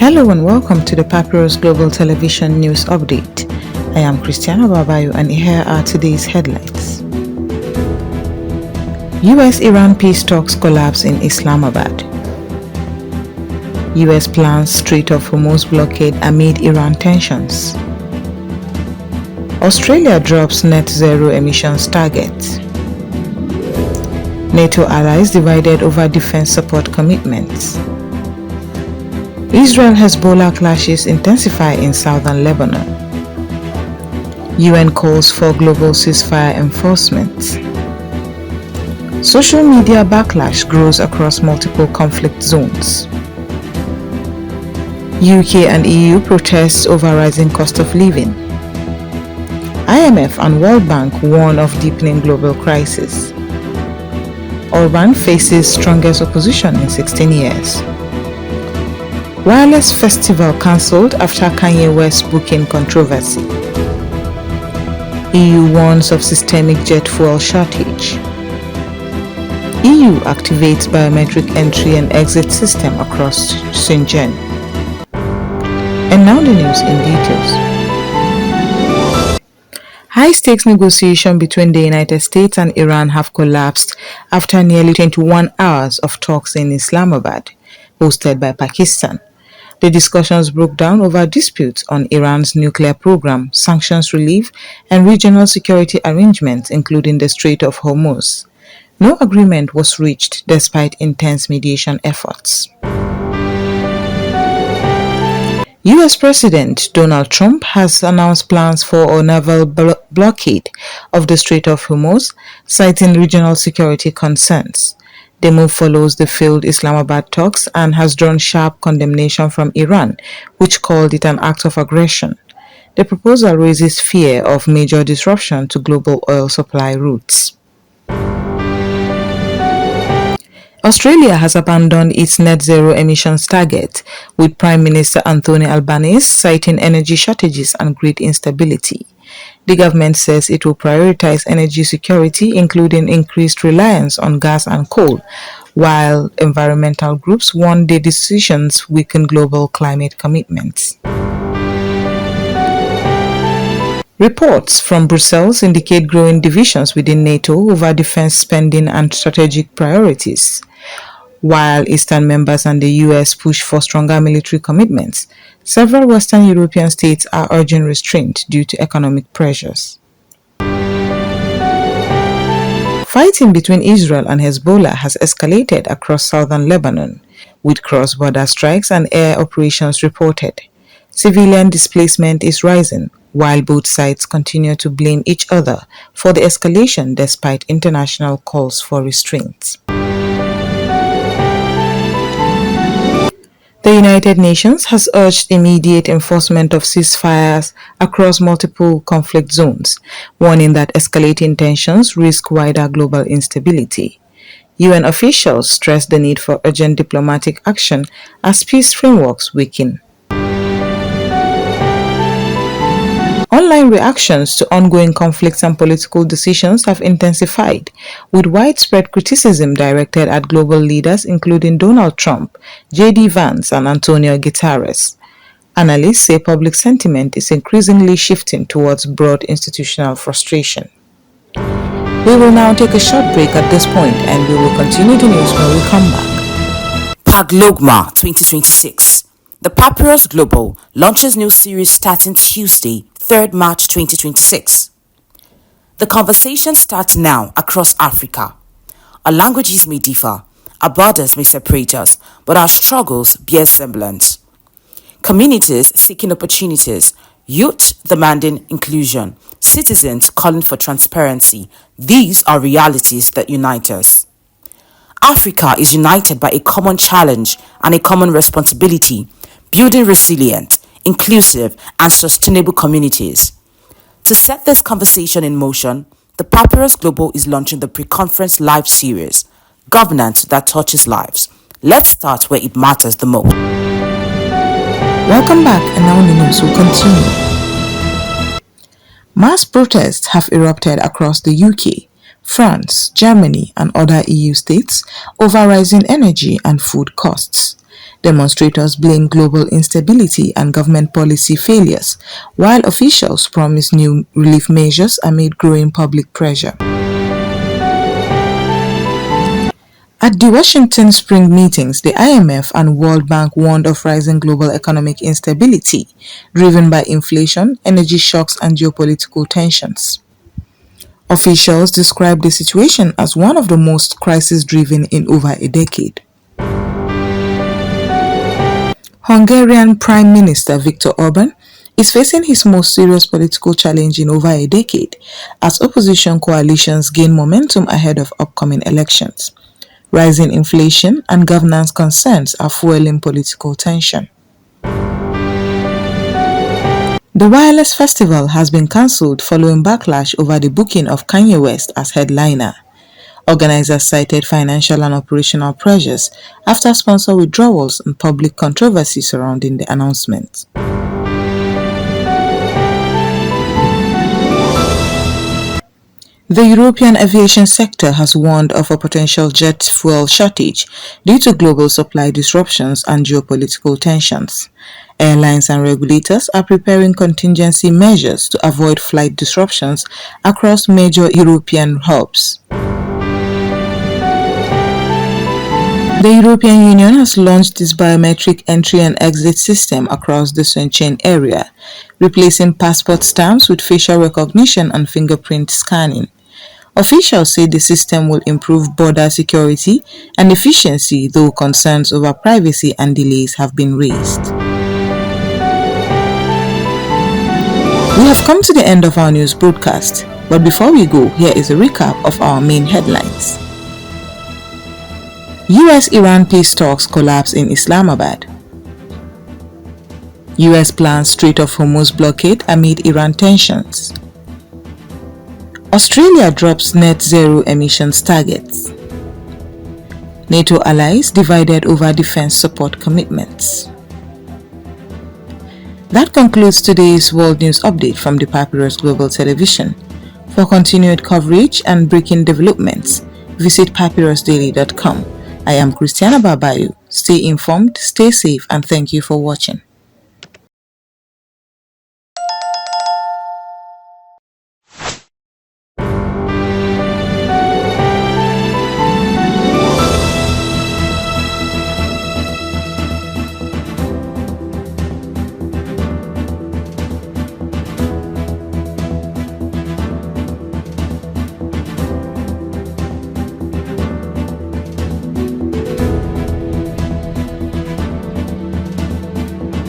Hello and welcome to the Papyrus Global Television News Update. I am Christiana Babayo and here are today's headlines. US-Iran peace talks collapse in Islamabad. US plans Strait of Hormuz blockade amid Iran tensions. Australia drops net zero emissions target. NATO allies divided over defense support commitments. Israel-Hezbollah clashes intensify in southern Lebanon. UN calls for global ceasefire enforcement. Social media backlash grows across multiple conflict zones. UK and EU protests over rising cost of living. IMF and World Bank warn of deepening global crisis. Orban faces strongest opposition in 16 years. Wireless festival cancelled after Kanye West booking controversy. EU warns of systemic jet fuel shortage. EU activates biometric entry and exit system across Shenzhen. And now the news in details. High-stakes negotiations between the United States and Iran have collapsed after nearly 21 hours of talks in Islamabad, hosted by Pakistan. The discussions broke down over disputes on Iran's nuclear program, sanctions relief, and regional security arrangements, including the Strait of Hormuz. No agreement was reached despite intense mediation efforts. US President Donald Trump has announced plans for a naval blockade of the Strait of Hormuz, citing regional security concerns. The move follows the failed Islamabad talks and has drawn sharp condemnation from Iran, which called it an act of aggression. The proposal raises fear of major disruption to global oil supply routes. Australia has abandoned its net zero emissions target, with Prime Minister Anthony Albanese citing energy shortages and grid instability. The government says it will prioritize energy security, including increased reliance on gas and coal, while environmental groups warn the decisions weaken global climate commitments. Reports from Brussels indicate growing divisions within Nato over defense spending and strategic priorities. While Eastern members and the US push for stronger military commitments, several Western European states are urging restraint due to economic pressures. Fighting between Israel and Hezbollah has escalated across southern Lebanon, with cross-border strikes and air operations reported. Civilian displacement is rising, while both sides continue to blame each other for the escalation despite international calls for restraint. The United Nations has urged immediate enforcement of ceasefires across multiple conflict zones, warning that escalating tensions risk wider global instability. UN officials stress the need for urgent diplomatic action as peace frameworks weaken. Online reactions to ongoing conflicts and political decisions have intensified, with widespread criticism directed at global leaders including Donald Trump, J.D. Vance, and Antonio Guterres. Analysts say public sentiment is increasingly shifting towards broad institutional frustration. We will now take a short break at this point and we will continue the news when we come back. Paglogma 2026. The Papyrus Global launches new series starting Tuesday, 3rd March 2026. The conversation starts now across Africa. Our languages may differ, our borders may separate us, but our struggles bear semblance. Communities seeking opportunities, youth demanding inclusion, citizens calling for transparency, these are realities that unite us. Africa is united by a common challenge and a common responsibility, building resilient, inclusive, and sustainable communities. To set this conversation in motion, the Papyrus Global is launching the pre-conference live series, Governance That Touches Lives. Let's start where it matters the most. Welcome back, and now the news will continue. Mass protests have erupted across the UK, France, Germany, and other EU states over rising energy and food costs. Demonstrators blame global instability and government policy failures, while officials promise new relief measures amid growing public pressure. At the Washington spring meetings, the IMF and World Bank warned of rising global economic instability, driven by inflation, energy shocks, and geopolitical tensions. Officials described the situation as one of the most crisis-driven in over a decade. Hungarian Prime Minister Viktor Orban is facing his most serious political challenge in over a decade as opposition coalitions gain momentum ahead of upcoming elections. Rising inflation and governance concerns are fueling political tension. The Wireless Festival has been cancelled following backlash over the booking of Kanye West as headliner. Organizers cited financial and operational pressures after sponsor withdrawals and public controversy surrounding the announcement. The European aviation sector has warned of a potential jet fuel shortage due to global supply disruptions and geopolitical tensions. Airlines and regulators are preparing contingency measures to avoid flight disruptions across major European hubs. The European Union has launched its biometric entry and exit system across the Schengen area, replacing passport stamps with facial recognition and fingerprint scanning. Officials say the system will improve border security and efficiency, though concerns over privacy and delays have been raised. We have come to the end of our news broadcast, but before we go, here is a recap of our main headlines. US-Iran peace talks collapse in Islamabad. US plans Strait of Hormuz blockade amid Iran tensions. Australia drops net zero emissions targets. NATO allies divided over defense support commitments. That concludes today's World News Update from the Papyrus Global Television. For continued coverage and breaking developments, visit papyrusdaily.com. I am Christiana Babayo. Stay informed, stay safe, and thank you for watching.